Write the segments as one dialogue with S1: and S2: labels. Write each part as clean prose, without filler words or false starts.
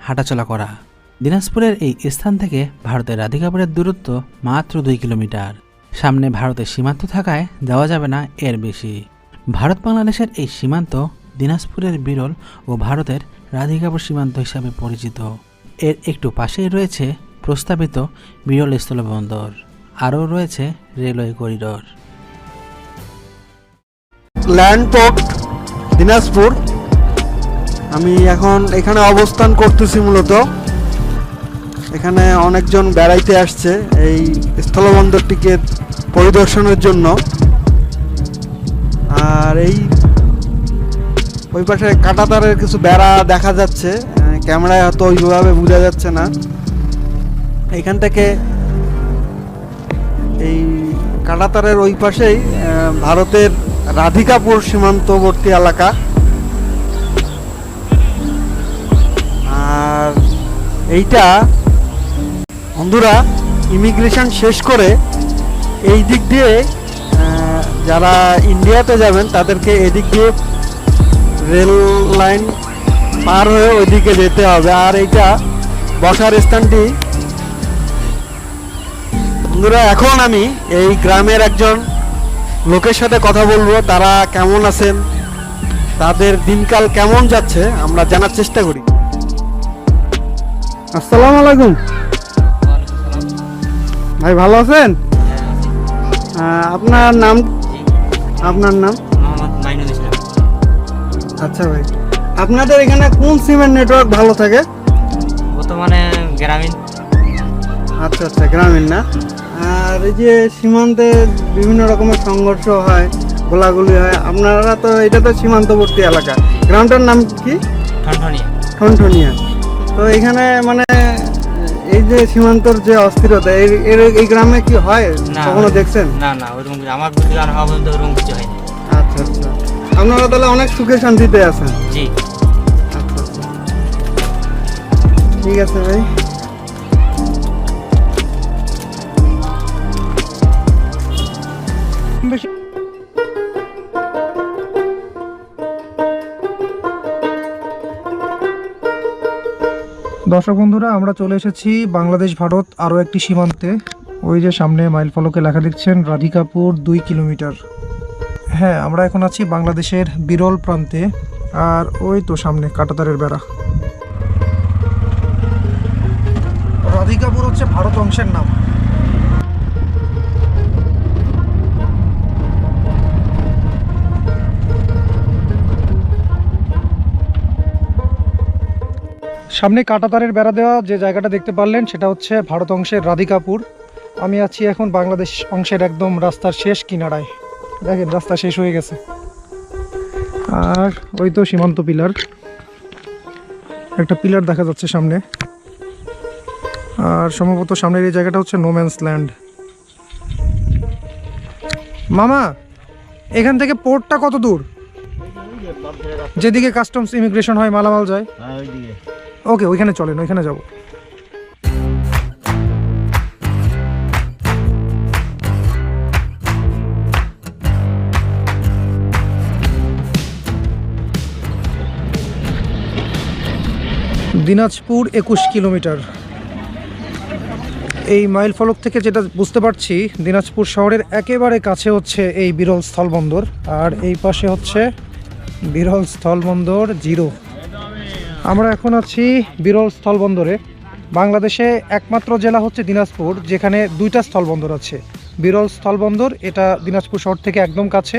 S1: হাঁটাচলা করা। দিনাজপুরের এই স্থান থেকে ভারতের রাধিকাপুরের দূরত্ব মাত্র 2 কিলোমিটার। সামনে ভারতের সীমান্ত থাকায় যাওয়া যাবে না এর বেশি। ভারত বাংলাদেশের এই সীমান্ত দিনাজপুরের বিরল ও ভারতের রাধিকাপুর সীমান্ত হিসাবে পরিচিত। এর একটু পাশেই রয়েছে প্রস্তাবিত বিরল স্থলবন্দর, আরও রয়েছে railway corridor.
S2: Land port Dinajpur. আমি এখন এখানে অবস্থান করতেছি। মূলত এখানে অনেকজন বেড়াইতে আসছে এই স্থলবন্দরটিকে পরিদর্শনের জন্য। আর এই ওই পাশে কাঁটাতারের কিছু বেড়া দেখা যাচ্ছে, ক্যামেরায় হয়তো ওইভাবে বোঝা যাচ্ছে না। এখান থেকে এই কাঁটাতারের ওই পাশেই ভারতের রাধিকাপুর সীমান্তবর্তী এলাকা। আর এইটা বন্ধুরা ইমিগ্রেশন শেষ করে এই দিক দিয়ে যারা ইন্ডিয়াতে যাবেন তাদেরকে এদিক দিয়ে রেল লাইন পার হয়ে ওইদিকে যেতে হবে। আর এইটা বসার স্থানটি। বন্ধুরা এখন আমি এই গ্রামের একজন লোকের সাথে কথা বলবো, তারা কেমন আছেন, তাদের দিনকাল কেমন যাচ্ছে আমরা জানার চেষ্টা করি। আসসালামু আলাইকুম ভাই, ভালো আছেন? আপনার নাম? আপনার নাম? আচ্ছা ভাই, আপনাদের এখানে কোন সিমের নেটওয়ার্ক ভালো থাকে?
S3: বর্তমানে গ্রামীণ।
S2: আচ্ছা আচ্ছা, গ্রামীণ না। আর এই যে সীমান্তে বিভিন্ন রকমের সংঘর্ষ হয়, গোলাগুলি হয়, আপনারা তো এটা তো সীমান্তবর্তী এলাকা। গ্রামটার নাম কি?
S3: ঠনঠনিয়া।
S2: ঠনঠনিয়া। তো এখানে মানে এই যে সীমান্তর যে অস্থিরতা, এই গ্রামে কি হয় কখনো দেখছেন?
S3: না না, ওইরকম আমার বুদ্ধি জানা হওয়া পর্যন্ত ওইরকম কিছু হয়নি।
S2: আচ্ছা আচ্ছা, আপনারা তাহলে অনেক সুখে শান্তিতে আছেন?
S3: জি।
S2: আচ্ছা আচ্ছা, ঠিক আছে ভাই।
S4: দর্শক বন্ধুরা, আমরা চলে এসেছি বাংলাদেশ ভারত আরও একটি সীমান্তে। ওই যে সামনে মাইল ফলকে লেখা দেখছেন রাধিকাপুর 2 কিলোমিটার। হ্যাঁ, আমরা এখন আছি বাংলাদেশের বিরল প্রান্তে। আর ওই তো সামনে কাঁটাতারের বেড়া। রাধিকাপুর হচ্ছে ভারত অংশের নাম। সামনে কাঁটাতারের বেড়া দেওয়া যে জায়গাটা দেখতে পারলেন সেটা হচ্ছে ভারত অংশের রাধিকাপুর। আমি আছি এখন বাংলাদেশ অংশের একদম রাস্তার শেষ কিনারায়। দেখেন রাস্তা শেষ হয়ে গেছে। আর ওই তো সীমান্ত পিলার, একটা পিলার দেখা যাচ্ছে সামনে। আর সম্ভবত সামনের এই জায়গাটা হচ্ছে নোম্যান্স ল্যান্ড। মামা, এখান থেকে পোর্টটা কত দূর? যেদিকে কাস্টমস ইমিগ্রেশন হয়, মালামাল যায়? ওকে, ওইখানে চলেন, ওইখানে যাব। দিনাজপুর 21 কিলোমিটার। এই মাইল ফলক থেকে যেটা বুঝতে পারছি, দিনাজপুর শহরের একেবারে কাছে হচ্ছে এই বিরল স্থলবন্দর। আর এই পাশে হচ্ছে বিরল স্থলবন্দর 0। আমরা এখন আছি বিরল স্থলবন্দরে। বাংলাদেশে একমাত্র জেলা হচ্ছে দিনাজপুর যেখানে 2টা স্থলবন্দর আছে। বিরল স্থলবন্দর এটা দিনাজপুর শহর থেকে একদম কাছে,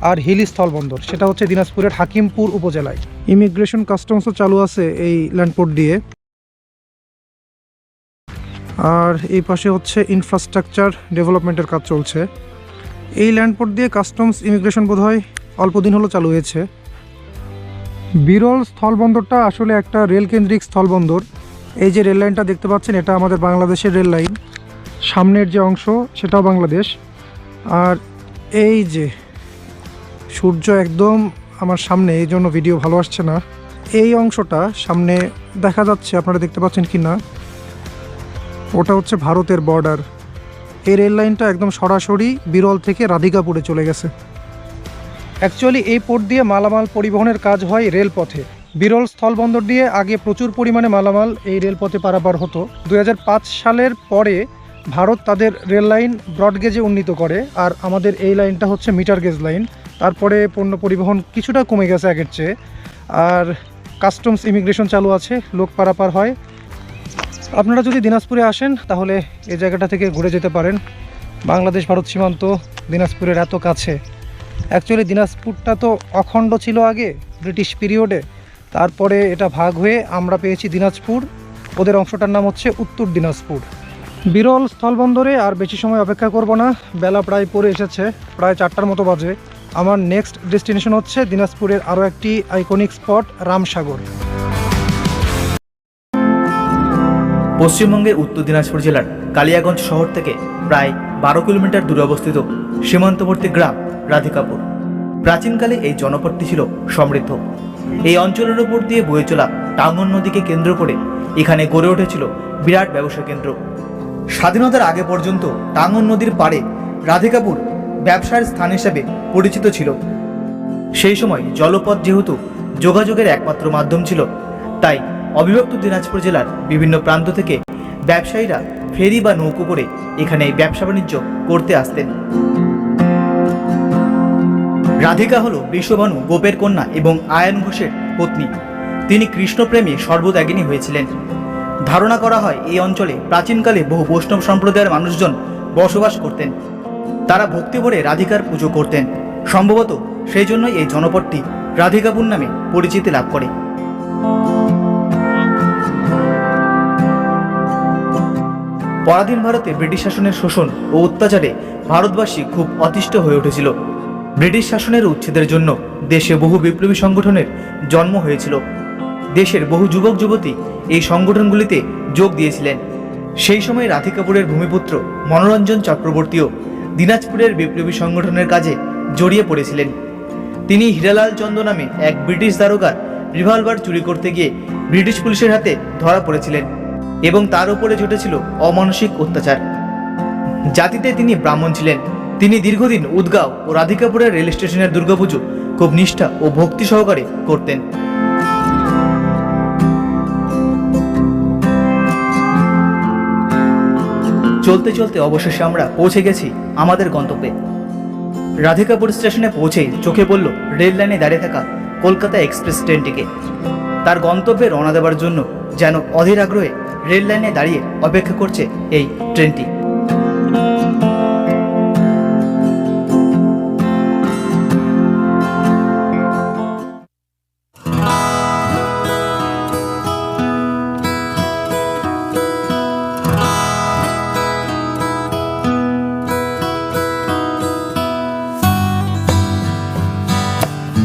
S4: আর হিলি স্থলবন্দর সেটা হচ্ছে দিনাজপুরের হাকিমপুর উপজেলায়। ইমিগ্রেশন কাস্টমসও চালু আছে এই ল্যান্ডপোর্ট দিয়ে। আর এই পাশে হচ্ছে ইনফ্রাস্ট্রাকচার ডেভেলপমেন্টের কাজ চলছে। এই ল্যান্ডপোর্ট দিয়ে কাস্টমস ইমিগ্রেশন বোধহয় অল্প দিন হলো চালু হয়েছে। বিরল স্থলবন্দরটা আসলে একটা রেলকেন্দ্রিক স্থলবন্দর। এই যে রেল লাইনটা দেখতে পাচ্ছেন, এটা আমাদের বাংলাদেশের রেল লাইন। সামনের যে অংশ সেটাও বাংলাদেশ। আর এই যে সূর্য একদম আমার সামনে, এই জন্য ভিডিও ভালো আসছে না। এই অংশটা সামনে দেখা যাচ্ছে, আপনারা দেখতে পাচ্ছেন কি না, ওটা হচ্ছে ভারতের বর্ডার। এই রেল লাইনটা একদম সরাসরি বিরল থেকে রাধিকাপুরে চলে গেছে। অ্যাকচুয়ালি এই পোর্ট দিয়ে মালামাল পরিবহনের কাজ হয় রেলপথে। বিরল স্থলবন্দর দিয়ে আগে প্রচুর পরিমাণে মালামাল এই রেলপথে পারাপার হতো। 2005 সালের পরে ভারত তাদের রেল লাইন ব্রডগেজে উন্নীত করে, আর আমাদের এই লাইনটা হচ্ছে মিটার গেজ লাইন। তারপরে পণ্য পরিবহন কিছুটা কমে গেছে আগের চেয়ে, আর কাস্টমস ইমিগ্রেশন চালু আছে, লোক পারাপার হয়। আপনারা যদি দিনাজপুরে আসেন তাহলে এই জায়গাটা থেকে ঘুরে যেতে পারেন। বাংলাদেশ ভারত সীমান্ত দিনাজপুরের এত কাছে। অ্যাকচুয়ালি দিনাজপুরটা তো অখণ্ড ছিল আগে ব্রিটিশ পিরিয়ডে, তারপরে এটা ভাগ হয়ে আমরা পেয়েছি দিনাজপুর, ওদের অংশটার নাম হচ্ছে উত্তর দিনাজপুর। বিরল স্থলবন্দরে আর বেশি সময় অপেক্ষা করব না, বেলা প্রায় পড়ে এসেছে, প্রায় 4টার মতো বাজে। আমার নেক্সট ডেস্টিনেশন হচ্ছে দিনাজপুরের আরও একটি আইকনিক স্পট রামসাগর।
S5: পশ্চিমবঙ্গের উত্তর দিনাজপুর জেলার কালিয়াগঞ্জ শহর থেকে প্রায় 12 কিলোমিটার দূরে অবস্থিত সীমান্তবর্তী গ্রাম রাধিকাপুর। প্রাচীনকালে এই জনপদটি ছিল সমৃদ্ধ। এই অঞ্চলের উপর দিয়ে বয়ে চলা টাঙ্গন নদীকে কেন্দ্র করে এখানে গড়ে উঠেছিল বিরাট ব্যবসা কেন্দ্র। স্বাধীনতার আগে পর্যন্ত টাঙ্গন নদীর পাড়ে রাধিকাপুর ব্যবসার স্থান হিসেবে পরিচিত ছিল। সেই সময় জলপথ যেহেতু যোগাযোগের একমাত্র মাধ্যম ছিল, তাই অবিভক্ত দিনাজপুর জেলার বিভিন্ন প্রান্ত থেকে ব্যবসায়ীরা ফেরি বা নৌকো করে এখানে ব্যবসা বাণিজ্য করতে আসতেন। রাধিকা হল বিশ্বভানু গোপের কন্যা এবং আয়ন ঘোষের পত্নী। তিনি কৃষ্ণপ্রেমী সর্বত্যাগিনী হয়েছিলেন। ধারণা করা হয় এই অঞ্চলে প্রাচীনকালে বহু বৈষ্ণব সম্প্রদায়ের মানুষজন বসবাস করতেন। তারা ভক্তি ভরে রাধিকার পুজো করতেন। সম্ভবত সেই জন্যই এই জনপদটি রাধিকাপুর নামে পরিচিতি লাভ করে। পরাধীন ভারতে ব্রিটিশ শাসনের শোষণ ও অত্যাচারে ভারতবাসী খুব অতিষ্ঠ হয়ে উঠেছিল। ব্রিটিশ শাসনের উচ্ছেদের জন্য দেশে বহু বিপ্লবী সংগঠনের জন্ম হয়েছিল। দেশের বহু যুবক যুবতী এই সংগঠনগুলিতে যোগ দিয়েছিলেন। সেই সময় রাধিকাপুরের ভূমিপুত্র মনোরঞ্জন চক্রবর্তীও দিনাজপুরের বিপ্লবী সংগঠনের কাজে জড়িয়ে পড়েছিলেন। তিনি হীরালাল চন্দ নামে এক ব্রিটিশ দারোগার রিভলভার চুরি করতে গিয়ে ব্রিটিশ পুলিশের হাতে ধরা পড়েছিলেন এবং তার উপরে ঘটেছিল অমানসিক অত্যাচার। জাতিতে তিনি ব্রাহ্মণ ছিলেন। তিনি দীর্ঘদিন উদগাঁও ও রাধিকাপুরের রেল স্টেশনের দুর্গাপুজো খুব নিষ্ঠা ও ভক্তি সহকারে করতেন। চলতে চলতে অবশেষে আমরা পৌঁছে গেছি আমাদের গন্তব্যে। রাধিকাপুর স্টেশনে পৌঁছেই চোখে পড়ল রেল লাইনে দাঁড়িয়ে থাকা কলকাতা এক্সপ্রেস ট্রেনটিকে। তার গন্তব্যে রওনা দেওয়ার জন্য যেন অধীর আগ্রহে রেল লাইনে দাঁড়িয়ে অপেক্ষা করছে এই ট্রেনটি।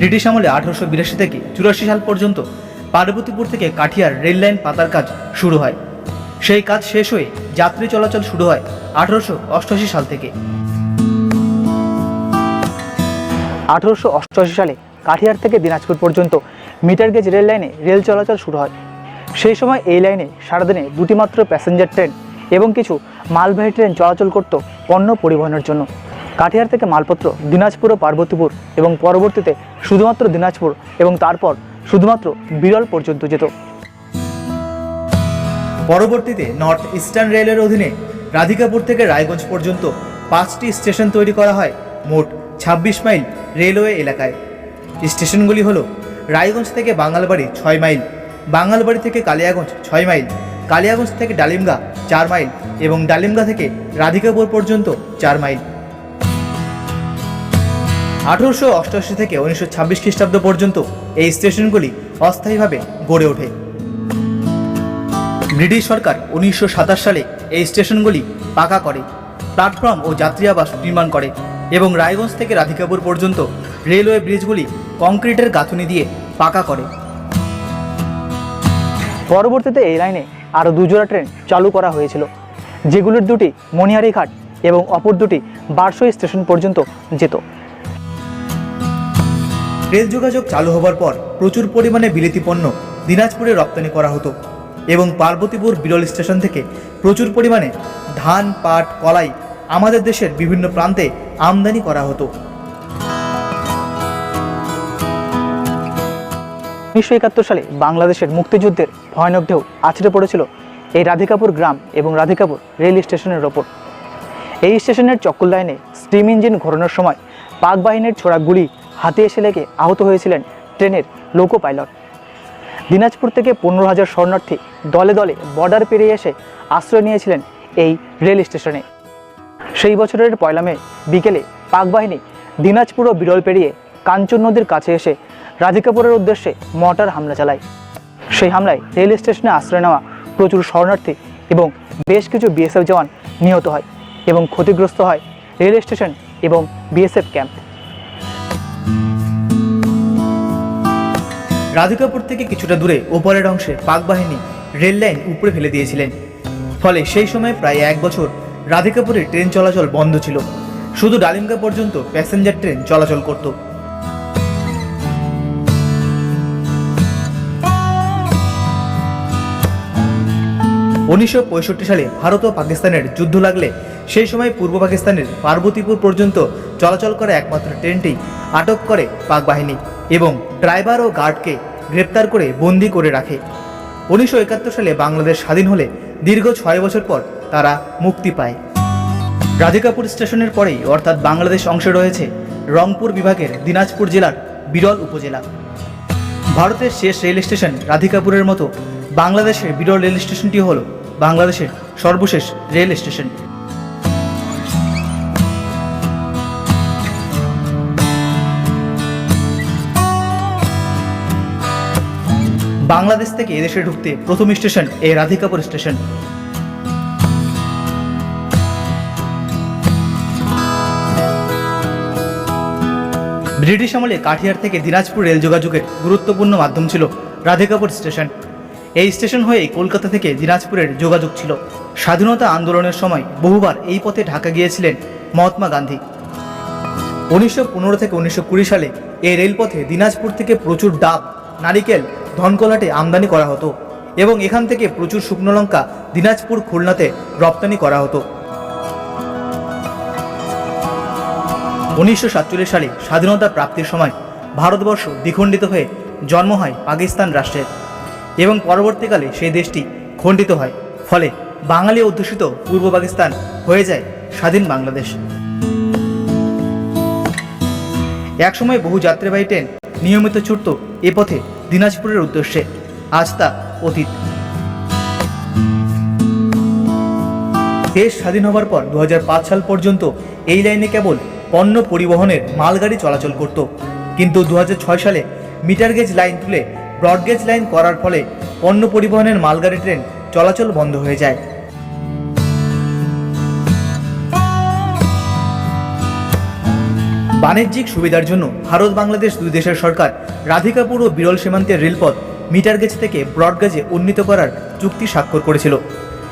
S5: ব্রিটিশ আমলে 1882 থেকে 84 সাল পর্যন্ত পার্বতীপুর থেকে কাঠিয়ার রেল লাইন পাতার কাজ শুরু হয়। সেই কাজ শেষ হয়ে যাত্রী চলাচল শুরু হয় 1888 সাল থেকে।
S6: 1888 সালে কাঠিয়ার থেকে দিনাজপুর পর্যন্ত মিটার গেজ রেল লাইনে রেল চলাচল শুরু হয়। সেই সময় এই লাইনে সারাদিনে দুটি মাত্র প্যাসেঞ্জার ট্রেন এবং কিছু মালবাহী ট্রেন চলাচল করত পণ্য পরিবহনের জন্য। কাঠিয়ার থেকে মালপত্র দিনাজপুর ও পার্বতীপুর এবং পরবর্তীতে শুধুমাত্র দিনাজপুর এবং তারপর শুধুমাত্র বিরল পর্যন্ত যেত।
S5: পরবর্তীতে নর্থ ইস্টার্ন রেলের অধীনে রাধিকাপুর থেকে রায়গঞ্জ পর্যন্ত 5টি স্টেশন তৈরি করা হয় মোট 26 মাইল রেলওয়ে এলাকায়। স্টেশনগুলি হল রায়গঞ্জ থেকে বাঙালবাড়ি 6 মাইল, বাঙালবাড়ি থেকে কালিয়াগঞ্জ 6 মাইল, কালিয়াগঞ্জ থেকে ডালিমগা 4 মাইল এবং ডালিমগা থেকে রাধিকাপুর পর্যন্ত 4 মাইল। 1888 থেকে 1926 খ্রিস্টাব্দ পর্যন্ত এই স্টেশনগুলি অস্থায়ীভাবে গড়ে ওঠে। ব্রিটিশ সরকার 1927 সালে এই স্টেশনগুলি পাকা করে, প্ল্যাটফর্ম ও যাত্রী আবাস নির্মাণ করে এবং রায়গঞ্জ থেকে রাধিকাপুর পর্যন্ত রেলওয়ে ব্রিজগুলি কংক্রিটের গাঁথুনি দিয়ে পাকা করে।
S6: পরবর্তীতে এই লাইনে আরও 2 জোড়া ট্রেন চালু করা হয়েছিল, যেগুলোর দুটি মণিহারিঘাট এবং অপর দুটি বারসই স্টেশন পর্যন্ত যেত।
S5: রেল যোগাযোগ চালু হবার পর প্রচুর পরিমাণে বিলেতি পণ্য দিনাজপুরে রপ্তানি করা হতো এবং পার্বতীপুর বিরল স্টেশন থেকে প্রচুর পরিমাণে ধান, পাট, কলাই আমাদের দেশের বিভিন্ন প্রান্তে আমদানি করা হতো।
S6: 1971 সালে বাংলাদেশের মুক্তিযুদ্ধের ভয়ানক ঢেউ আছড়ে পড়েছিল এই রাধিকাপুর গ্রাম এবং রাধিকাপুর রেল স্টেশনের ওপর। এই স্টেশনের চক্কর লাইনে স্টিম ইঞ্জিন ঘোরানোর সময় পাক বাহিনীর ছোড়া গুলি হাতে এসে লেগে আহত হয়েছিলেন ট্রেনের লোকো পাইলট। দিনাজপুর থেকে 15,000 শরণার্থী দলে দলে বর্ডার পেরিয়ে এসে আশ্রয় নিয়েছিলেন এই রেল স্টেশনে। সেই বছরের 1 মে বিকেলে পাক বাহিনী দিনাজপুর ও বিরল পেরিয়ে কাঞ্চন নদীর কাছে এসে রাধিকাপুরের উদ্দেশ্যে মর্টার হামলা চালায়। সেই হামলায় রেল স্টেশনে আশ্রয় নেওয়া প্রচুর শরণার্থী এবং বেশ কিছু বিএসএফ জওয়ান নিহত হয় এবং ক্ষতিগ্রস্ত হয় রেল স্টেশন এবং বিএসএফ ক্যাম্প।
S5: রাধিকাপুর থেকে কিছুটা দূরে ওপরের অংশে পাক বাহিনী রেল লাইন উপরে ফেলে দিয়েছিলেন। ফলে সেই সময় প্রায় 1 বছর রাধিকাপুরে ট্রেন চলাচল বন্ধ ছিল। শুধু ডালিমগা পর্যন্ত প্যাসেঞ্জার ট্রেন চলাচল করত। 1965 সালে ভারত ও পাকিস্তানের যুদ্ধ লাগলে সেই সময় পূর্ব পাকিস্তানের পার্বতীপুর পর্যন্ত চলাচল করা একমাত্র ট্রেনটি আটক করে পাক বাহিনী এবং ড্রাইভার ও গার্ডকে গ্রেপ্তার করে বন্দী করে রাখে। 1971 সালে বাংলাদেশ স্বাধীন হলে দীর্ঘ 6 বছর পর তারা মুক্তি পায়। রাধিকাপুর স্টেশনের পরেই অর্থাৎ বাংলাদেশ অংশে রয়েছে রংপুর বিভাগের দিনাজপুর জেলার বিরল উপজেলা। ভারতের শেষ রেল স্টেশন রাধিকাপুরের মতো বাংলাদেশের বিরল রেল স্টেশনটি হল বাংলাদেশের সর্বশেষ রেল স্টেশন। বাংলাদেশ থেকে এদেশে ঢুকতে প্রথম স্টেশন এই রাধিকাপুর স্টেশন। ব্রিটিশ আমলে কাঠিয়ার থেকে দিনাজপুর রেল যোগাযোগের গুরুত্বপূর্ণ মাধ্যম ছিল রাধিকাপুর স্টেশন। এই স্টেশন হয়ে কলকাতা থেকে দিনাজপুরের যোগাযোগ ছিল। স্বাধীনতা আন্দোলনের সময় বহুবার এই পথে ঢাকা গিয়েছিলেন মহাত্মা গান্ধী। 1915 থেকে 1920 সালে এই রেলপথে দিনাজপুর থেকে প্রচুর ডাব, নারিকেল, ধনকলাটে আমদানি করা হতো এবং এখান থেকে প্রচুর শুকনো লঙ্কা দিনাজপুর, খুলনাতে রপ্তানি করা হতো। 1947 সালে স্বাধীনতা প্রাপ্তির সময় ভারতবর্ষ দ্বিখণ্ডিত হয়ে জন্ম হয় পাকিস্তান রাষ্ট্রের এবং পরবর্তীকালে সেই দেশটি খণ্ডিত হয়। ফলে বাঙালি অধ্যুষিত পূর্ব পাকিস্তান হয়ে যায় স্বাধীন বাংলাদেশ। একসময় বহু যাত্রীবাহী ট্রেন নিয়মিত ছুটত এ পথে দিনাজপুরের উদ্দেশ্যে। আজ তা অতীত। দেশ স্বাধীন হবার পর 2005 সাল পর্যন্ত এই লাইনে কেবল পণ্য পরিবহনের মালগাড়ি চলাচল করত, কিন্তু 2006 সালে মিটার গেজ লাইন তুলে ব্রডগেজ লাইন করার ফলে পণ্য পরিবহনের মালগাড়ি ট্রেন চলাচল বন্ধ হয়ে যায়। বাণিজ্যিক সুবিধার জন্য ভারত বাংলাদেশ দুই দেশের সরকার রাধিকাপুর ও বিরল সীমান্তের রেলপথ মিটার গেজ থেকে ব্রডগেজে উন্নীত করার চুক্তি স্বাক্ষর করেছিল।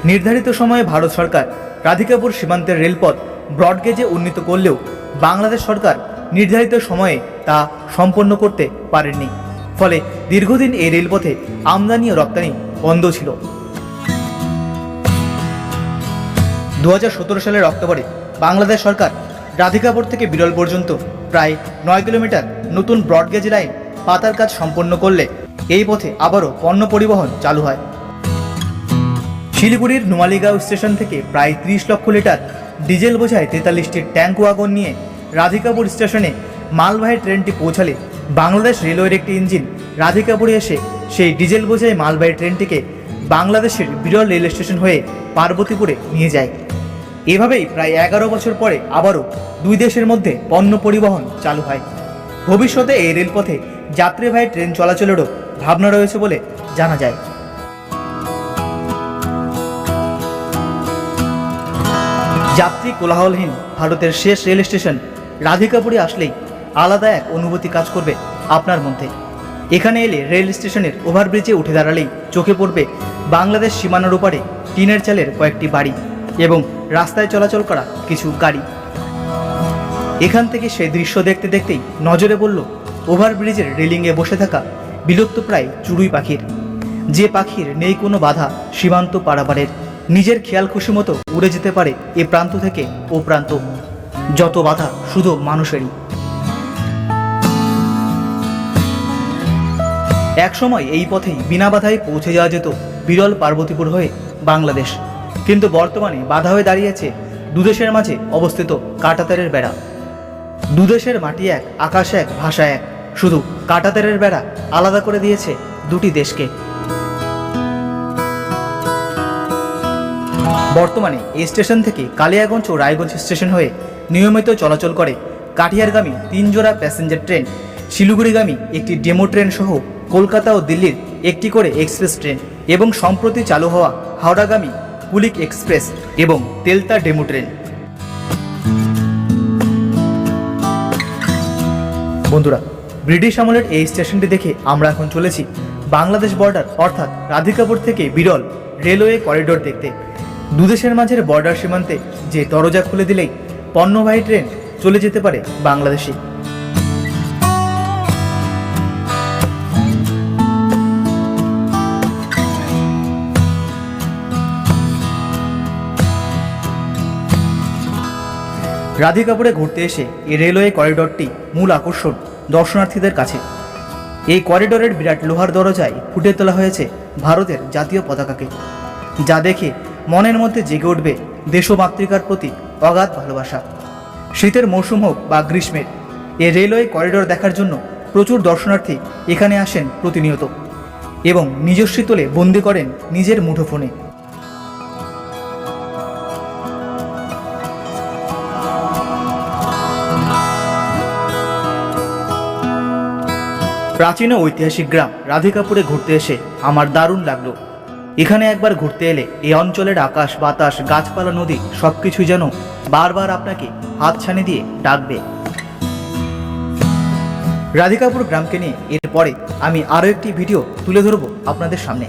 S5: নির্ধারিত সময়ে ভারত সরকার রাধিকাপুর সীমান্তের রেলপথ ব্রডগেজে উন্নীত করলেও বাংলাদেশ সরকার নির্ধারিত সময়ে তা সম্পন্ন করতে পারেননি। ফলে দীর্ঘদিন এই রেলপথে আমদানি ও রপ্তানি বন্ধ ছিল। 2017 সালের অক্টোবরে বাংলাদেশ সরকার রাধিকাপুর থেকে বিরল পর্যন্ত প্রায় 9 কিলোমিটার নতুন ব্রডগেজ লাইন পাতার কাজ সম্পন্ন করলে এই পথে আবারও পণ্য পরিবহন চালু হয়। শিলিগুড়ির নুমালীগাঁও স্টেশন থেকে প্রায় 30 লক্ষ লিটার ডিজেল বোঝায় 43টি ট্যাঙ্ক ওয়াগন নিয়ে রাধিকাপুর স্টেশনে মালবাহী ট্রেনটি পৌঁছালে বাংলাদেশ রেলওয়ের একটি ইঞ্জিন রাধিকাপুরে এসে সেই ডিজেল বোঝাই মালবাহী ট্রেনটিকে বাংলাদেশের বিরল রেল স্টেশন হয়ে পার্বতীপুরে নিয়ে যায়। এভাবেই প্রায় 11 বছর পরে আবারও দুই দেশের মধ্যে পণ্য পরিবহন চালু হয়। ভবিষ্যতে এই রেলপথে যাত্রীবাহী ট্রেন চলাচলেরও ভাবনা রয়েছে বলে জানা যায়। যাত্রী কোলাহলহীন ভারতের শেষ রেল স্টেশন রাধিকাপুরে আসলেই আলাদা এক অনুভূতি কাজ করবে আপনার মধ্যে। এখানে এলে রেল স্টেশনের ওভারব্রিজে উঠে দাঁড়ালেই চোখে পড়বে বাংলাদেশ সীমানার ওপারে টিনের চালের কয়েকটি বাড়ি এবং রাস্তায় চলাচল করা কিছু গাড়ি। এখান থেকে সেই দৃশ্য দেখতে দেখতেই নজরে পড়ল ওভারব্রিজের রেলিংয়ে বসে থাকা বিলুপ্তপ্রায় চড়ুই পাখির, যে পাখির নেই কোনো বাধা সীমান্ত পারাপারের, নিজের খেয়াল খুশি মতো উড়ে যেতে পারে এ প্রান্ত থেকে ও প্রান্ত। যত বাধা শুধু মানুষেরই। একসময় এই পথেই বিনা বাধায় পৌঁছে যাওয়া যেত বিরল পার্বতীপুর হয়ে বাংলাদেশ, কিন্তু বর্তমানে বাধা হয়ে দাঁড়িয়েছে দুদেশের মাঝে অবস্থিত কাঁটাতারের বেড়া। দুদেশের মাটি এক, আকাশ এক, ভাষা এক, শুধু কাঁটাতারের বেড়া আলাদা করে দিয়েছে দুটি দেশকে। বর্তমানে এই স্টেশন থেকে কালিয়াগঞ্জ ও রায়গঞ্জ স্টেশন হয়ে নিয়মিত চলাচল করে কাঠিয়ারগামী 3 জোড়া প্যাসেঞ্জার ট্রেন, শিলিগুড়িগামী একটি ডেমো ট্রেন সহ কলকাতা ও দিল্লির একটি করে এক্সপ্রেস ট্রেন এবং সম্প্রতি চালু হওয়া হাওড়াগামী কুলিক এক্সপ্রেস এবং তেলতা ডেমো ট্রেন। বন্ধুরা, ব্রিটিশ আমলের এই স্টেশনটি দেখে আমরা এখন চলেছি বাংলাদেশ বর্ডার অর্থাৎ রাধিকাপুর থেকে বিরল রেলওয়ে করিডোর দেখতে। দুদেশের মাঝের বর্ডার সীমান্তে যে দরজা খুলে দিলেই পণ্যবাহী ট্রেন চলে যেতে পারে বাংলাদেশে। রাধিকাপুরে ঘুরতে এসে এই রেলওয়ে করিডোরটি মূল আকর্ষণ দর্শনার্থীদের কাছে। এই করিডোরের বিরাট লোহার দরজায় ফুটে তোলা হয়েছে ভারতের জাতীয় পতাকাকে, যা দেখে মনের মধ্যে জেগে উঠবে দেশমাতৃকার প্রতি অগাধ ভালোবাসা। শীতের মৌসুম হোক বা গ্রীষ্মের, এই রেলওয়ে করিডোর দেখার জন্য প্রচুর দর্শনার্থী এখানে আসেন প্রতিনিয়ত এবং নিজস্বী তোলে বন্দি করেন নিজের মুঠোফোনে। প্রাচীন ও ঐতিহাসিক গ্রাম রাধিকাপুরে ঘুরতে এসে আমার দারুণ লাগলো। এখানে একবার ঘুরতে এলে এই অঞ্চলের আকাশ, বাতাস, গাছপালা, নদী সবকিছুই যেন বারবার আপনাকে হাতছানি দিয়ে ডাকবে। রাধিকাপুর গ্রামকে নিয়ে এরপরে আমি আরও একটি ভিডিও তুলে ধরবো আপনাদের সামনে।